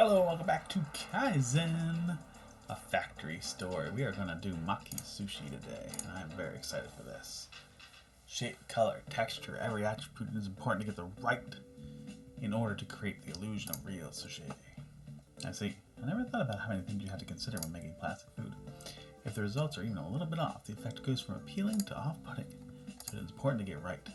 Hello, welcome back to Kaizen, a factory story. We are going to do maki sushi today, and I'm very excited for this. Shape, color, texture, every attribute is important to get the right in order to create the illusion of real sushi. I see. I never thought about how many things you had to consider when making plastic food. If the results are even a little bit off, the effect goes from appealing to off-putting, so it's important to get right.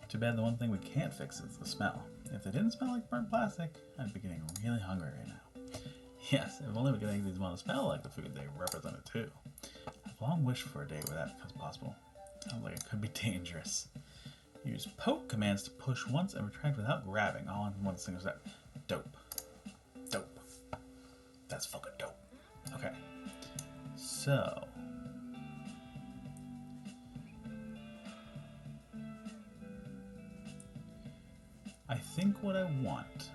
Too bad the one thing we can't fix is the smell. If they didn't smell like burnt plastic, I'd be getting really hungry right now. Yes, if only we could make these ones smell like the food they represented too. I've long wished for a day where that becomes possible. Sounds like it could be dangerous. Use poke commands to push once and retract without grabbing, all in one single step. Dope. Dope. That's fucking dope. Okay. So... I think what I want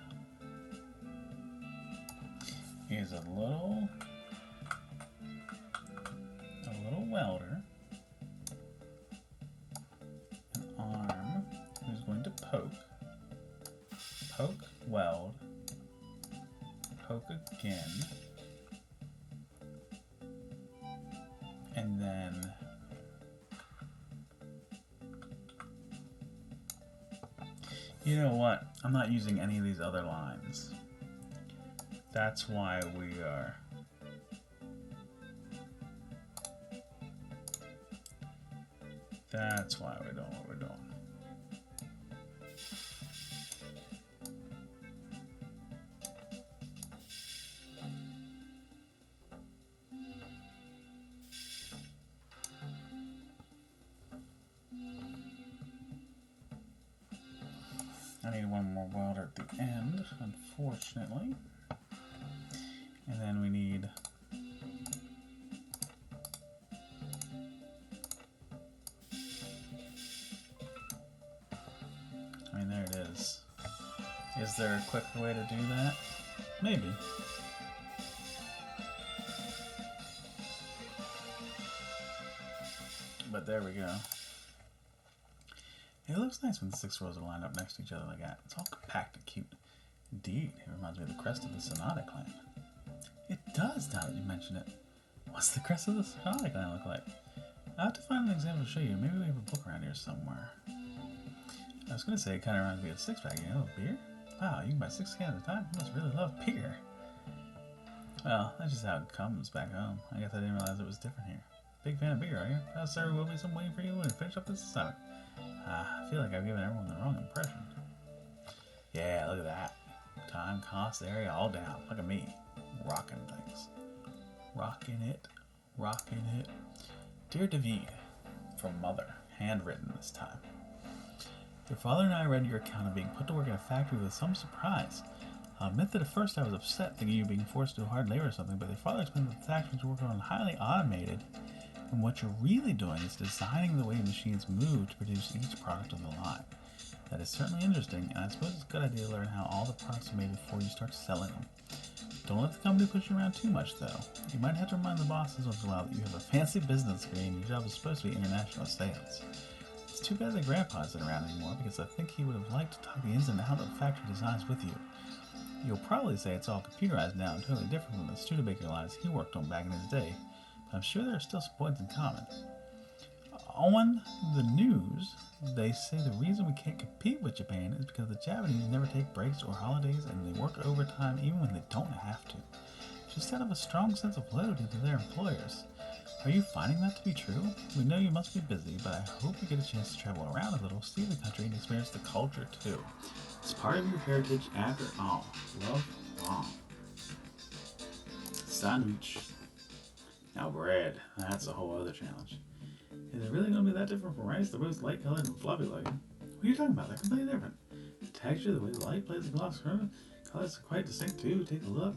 is a little welder, an arm who's going to poke, weld, poke again, and then you know what? I'm not using any of these other lines. That's why we are... That's why we're doing what we're doing. I need one more welder at the end, unfortunately. And then we need there it is. Is there a quicker way to do that? Maybe. But there we go. It looks nice when the 6 rows are lined up next to each other like that. It's all compact and cute. Indeed, it reminds me of the crest of the Sonata clan. It does, now that you mention it. What's the crest of the Sonata clan look like? I'll have to find an example to show you. Maybe we have a book around here somewhere. I was going to say it kind of reminds me of a six-pack. You know, beer? Wow, you can buy 6 cans at a time? You must really love beer. Well, that's just how it comes back home. I guess I didn't realize it was different here. Big fan of beer, are you? Well, sir, we'll be some waiting for you and finish up this assignment. I feel like I've given everyone the wrong impression. Yeah, look at that. Time, cost, area, all down. Look at me. Rocking things. Rocking it. Rocking it. Dear David, from Mother. Handwritten this time. Your father and I read your account of being put to work in a factory with some surprise. I'll admit that at first I was upset thinking you were being forced to do hard labor or something, but your father explained that the factories were working on highly automated, and what you're really doing is designing the way machines move to produce each product on the line. That is certainly interesting, and I suppose it's a good idea to learn how all the products are made before you start selling them. Don't let the company push you around too much, though. You might have to remind the bosses once in a while that you have a fancy business degree and your job is supposed to be international sales. It's too bad that Grandpa isn't around anymore, because I think he would have liked to talk the ins and outs of factory designs with you. You'll probably say it's all computerized now and totally different from the Studebaker lines he worked on back in his day, but I'm sure there are still some points in common. On the news, they say the reason we can't compete with Japan is because the Japanese never take breaks or holidays and they work overtime even when they don't have to. Just out of a strong sense of loyalty to their employers. Are you finding that to be true? We know you must be busy, but I hope you get a chance to travel around a little, see the country, and experience the culture too. It's part of your heritage after all. Love, Mom. Sandwich. Now bread. That's a whole other challenge. Is it really going to be that different from rice? The roast light colored and fluffy looking. What are you talking about? They're completely different. The texture, the way the light plays the gloss, colors are quite distinct too. Take a look.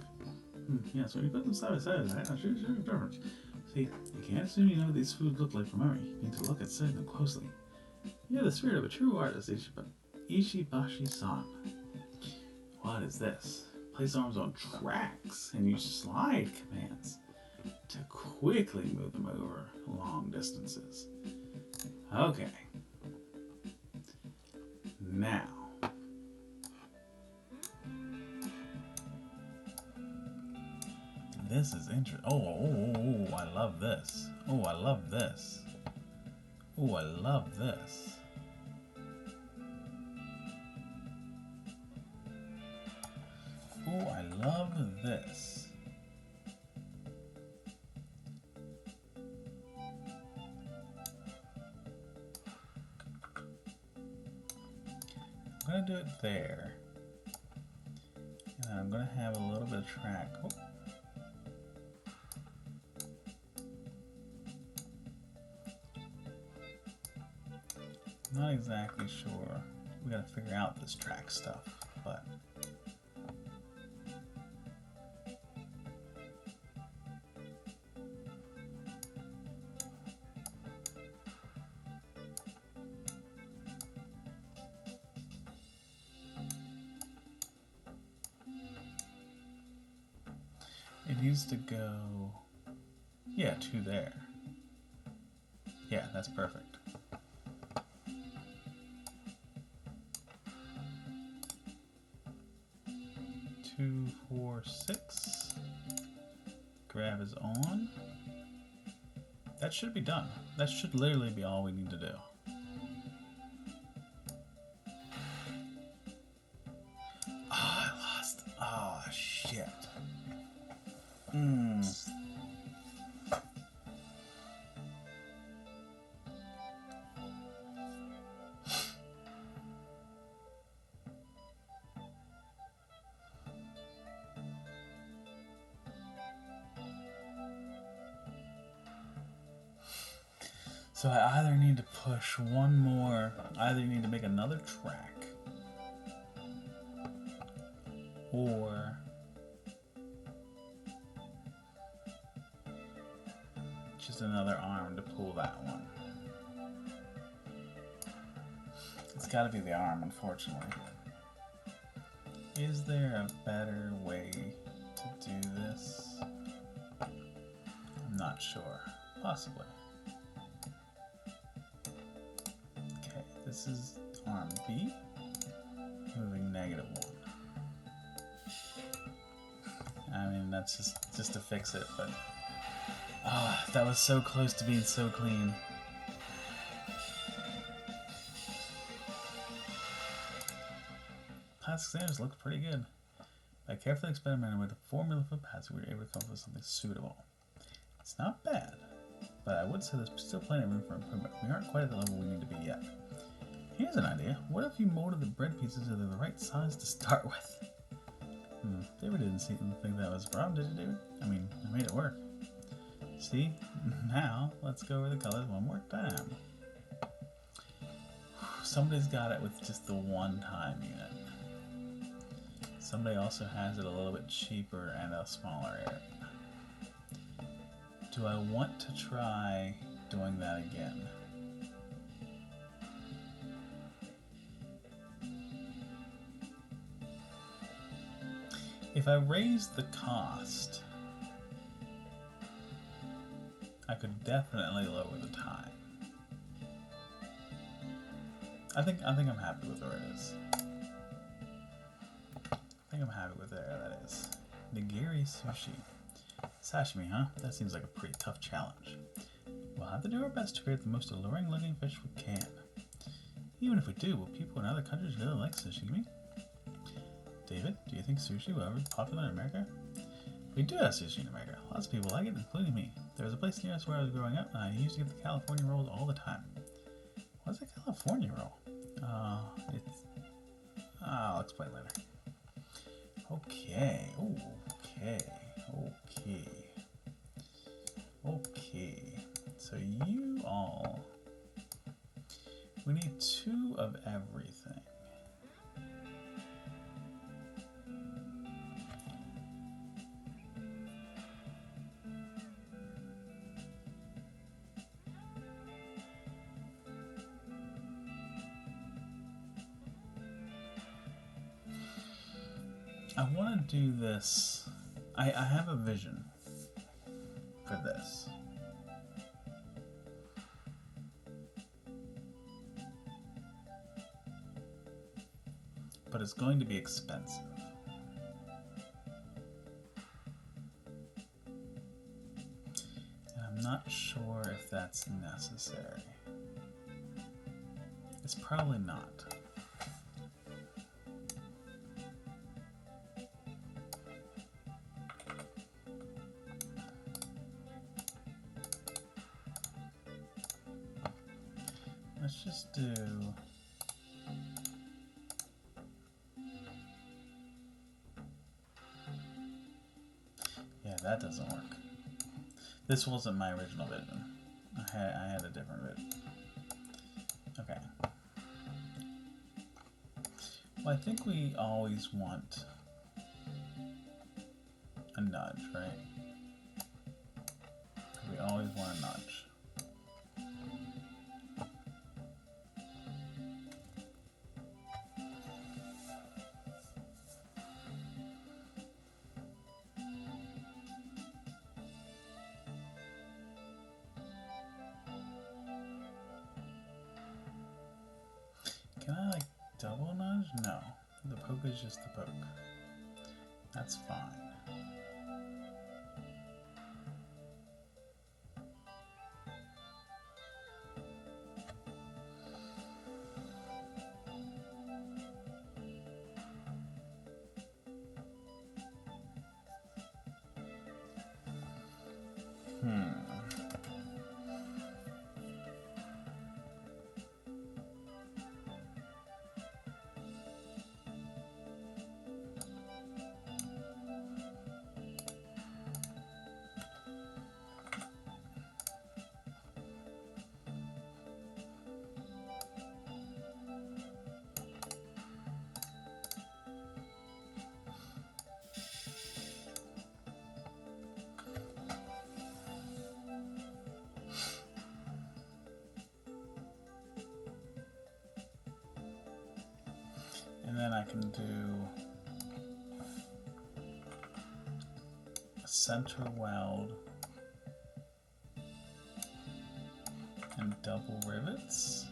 Yeah, so when you put them side by side, I'm sure there's a difference. See, you can't assume you know what these foods look like from memory. You need to look and study them closely. You have the spirit of a true artist, Ishibashi-san. What is this? Place arms on tracks and use slide commands to quickly move them over long distances. Okay. Now, this is interesting. Oh, I love this. Oh, I love this. Oh, I love this. Oh, I love this. I'm gonna do it there. And I'm gonna have a little bit of track. Oh. Not exactly sure. We gotta figure out this track stuff, but it needs to go, yeah, to there. Yeah, that's perfect. 2, 4, 6. Grab is on. That should be done. That should literally be all we need to do. Oh, I lost. Oh, shit. So I either need to push one more, I either need to make another track, or just another arm to pull that one. It's gotta be the arm, unfortunately. Is there a better way to do this? I'm not sure. Possibly. This is arm B, moving -1. I mean, that's just to fix it, but that was so close to being so clean. Plastic sanders looked pretty good. By carefully experimenting with a formula for plastic, we were able to come up with something suitable. It's not bad, but I would say there's still plenty of room for improvement. We aren't quite at the level we need to be yet. Here's an idea. What if you molded the bread pieces so they're the right size to start with? David didn't think that was a problem, did you, David? I mean, I made it work. See? Now, let's go over the colors one more time. Somebody's got it with just the one-time unit. Somebody also has it a little bit cheaper and a smaller area. Do I want to try doing that again? If I raise the cost, I could definitely lower the time. I think I'm happy with where it is. I think I'm happy with where that is. Nigiri sushi. Sashimi, huh? That seems like a pretty tough challenge. We'll have to do our best to create the most alluring looking fish we can. Even if we do, will people in other countries really like sashimi? David, do you think sushi will ever be popular in America? We do have sushi in America. Lots of people like it, including me. There was a place near us where I was growing up, and I used to get the California rolls all the time. What's a California roll? I'll explain later. Okay. Okay. So you all... We need 2 of everything. I want to do this. I have a vision for this. But it's going to be expensive. not sure if that's necessary. It's probably not. Let's just do... Yeah, that doesn't work. This wasn't my original vision. I had a different vision. Okay. Well, I think we always want a nudge, right? We always want a nudge. Can I like double nudge? No. The poke is just the poke. That's fine. And then I can do a center weld and double rivets.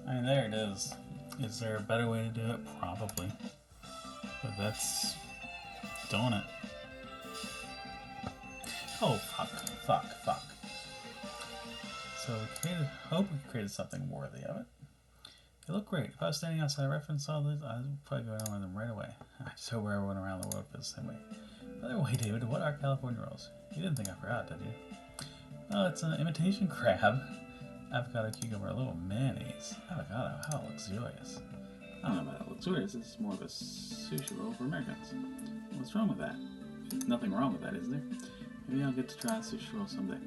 I mean, there it is. Is there a better way to do it? Probably. But that's doing it. Oh, fuck. So we created, hope we created something worthy of it. It looked great. If I was standing outside a reference all this, I'd probably go down with them right away. I just hope everyone around the world feels the same way. By the way, David, what are California rolls? You didn't think I forgot, did you? Oh, it's an imitation crab. Avocado, cucumber, a little mayonnaise. Avocado, how luxurious. I don't know about luxurious, it's more of a sushi roll for Americans. What's wrong with that? There's nothing wrong with that, is there? Maybe I'll get to try a sushi roll someday.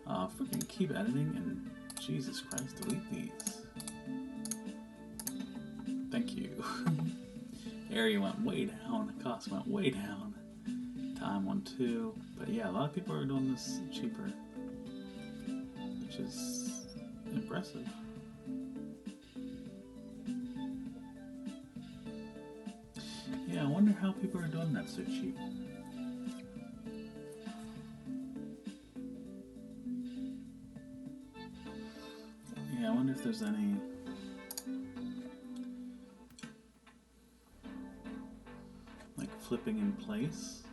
Freaking keep editing and Jesus Christ, delete these. Thank you. Area went way down, cost went way down. Time went too. But yeah, a lot of people are doing this cheaper, which is impressive. Yeah, I wonder how people are doing that so cheap. Yeah, I wonder if there's any like flipping in place.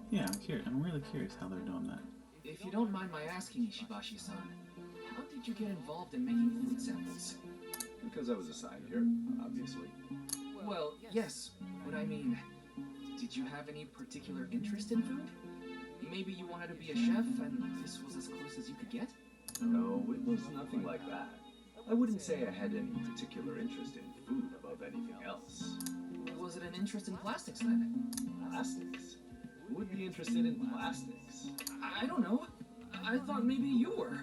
Yeah, I'm curious. I'm really curious how they're doing that. If you don't mind my asking, Ishibashi-san, how did you get involved in making food samples? Because I was assigned here, obviously. Well, yes, but I mean, did you have any particular interest in food? Maybe you wanted to be a chef and this was as close as you could get? No, it was nothing like that. I wouldn't say I had any particular interest in food above anything else. Was it an interest in plastics then? Plastics? Who would be interested in plastics? I don't know. I thought maybe you were.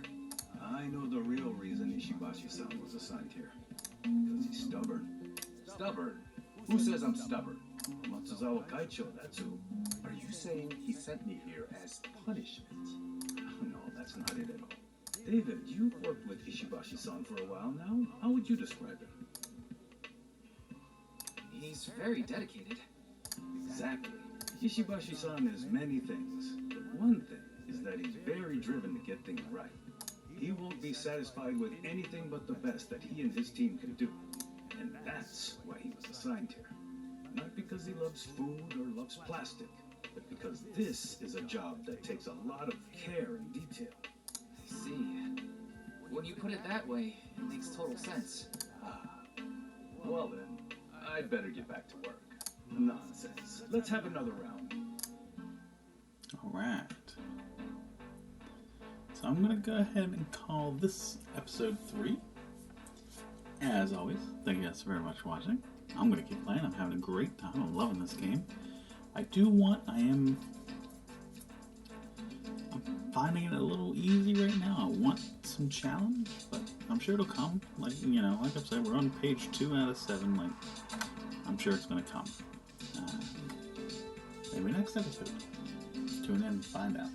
I know the real reason Ishibashi-san was assigned here. Because he's stubborn. Stubborn? Who says I'm stubborn? Matsuzawa Kaicho, that's who. Are you saying he sent me here as punishment? No, that's not it at all. David, you've worked with Ishibashi-san for a while now. How would you describe him? He's very dedicated. Exactly. Ishibashi-san is many things. The one thing is that he's very driven to get things right. He won't be satisfied with anything but the best that he and his team can do. And that's why he was assigned here. Not because he loves food or loves plastic, but because this is a job that takes a lot of care and detail. I see. When you put it that way, it makes total sense. Well then, I'd better get back to work. Nonsense. Let's have another round. Alright. So I'm going to go ahead and call this episode 3. As always, thank you guys very much for watching. I'm going to keep playing. I'm having a great time. I'm loving this game. I'm finding it a little easy right now. I want some challenge, but I'm sure it'll come. Like I said, we're on page 2 out of 7. Like, I'm sure it's going to come. Maybe next episode. Tune in and find out.